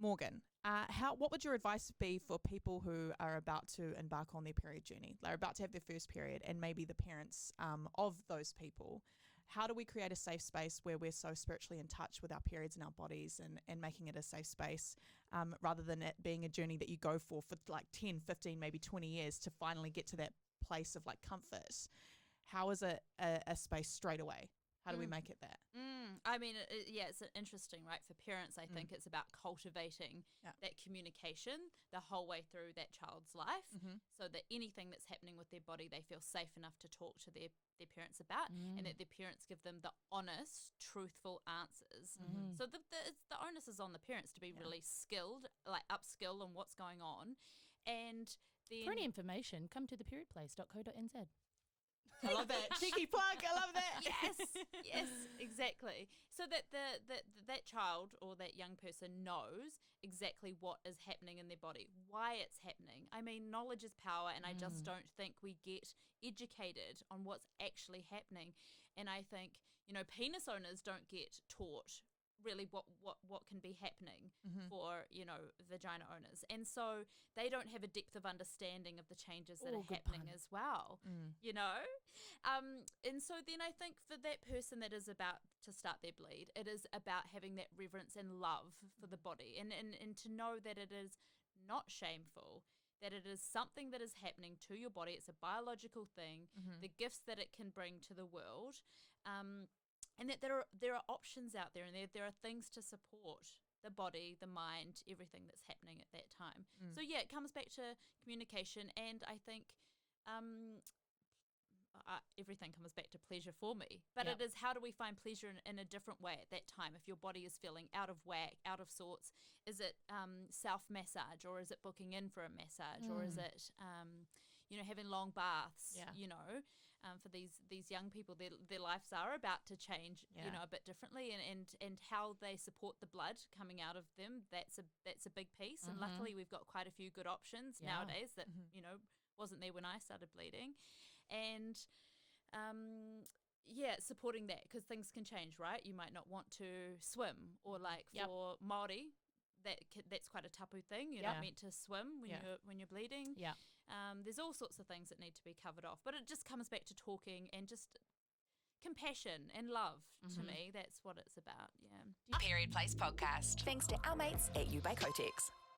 Morgan, what would your advice be for people who are about to embark on their period journey? They're about to have their first period and maybe the parents of those people. How do we create a safe space where we're so spiritually in touch with our periods and our bodies and making it a safe space rather than it being a journey that you go for like 10, 15, maybe 20 years to finally get to that place of like comfort? How is it a space straight away? How do we make it that? I mean, it's interesting, right? For parents, I think it's about cultivating that communication the whole way through that child's life so that anything that's happening with their body, they feel safe enough to talk to their parents about and that their parents give them the honest, truthful answers. So the onus is on the parents to be really skilled, like upskill on what's going on. And then... For any information, come to theperiodplace.co.nz. I love that. Cheeky plug. I love that. Yes, exactly. So that that child or that young person knows exactly what is happening in their body, why it's happening. I mean, knowledge is power, and I just don't think we get educated on what's actually happening. And I think, penis owners don't get taught really what can be happening for, vagina owners. And so they don't have a depth of understanding of the changes that are happening as well, And so then I think for that person that is about to start their bleed, it is about having that reverence and love for the body and to know that it is not shameful, that it is something that is happening to your body. It's a biological thing, the gifts that it can bring to the world, and that there are options out there, and there are things to support the body, the mind, everything that's happening at that time. So it comes back to communication, and I think everything comes back to pleasure for me. But it is, how do we find pleasure in a different way at that time? If your body is feeling out of whack, out of sorts, is it self-massage, or is it booking in for a massage, or is it having long baths? For these young people, their lives are about to change, a bit differently, and how they support the blood coming out of them. That's a big piece, and luckily we've got quite a few good options nowadays that wasn't there when I started bleeding, and supporting that, because things can change, right? You might not want to swim, or like for Māori, that's quite a tapu thing. You're not meant to swim when you're bleeding. There's all sorts of things that need to be covered off, but it just comes back to talking and just compassion and love. To me, that's what it's about. Period Place podcast. Thanks to our mates at You by Kotex.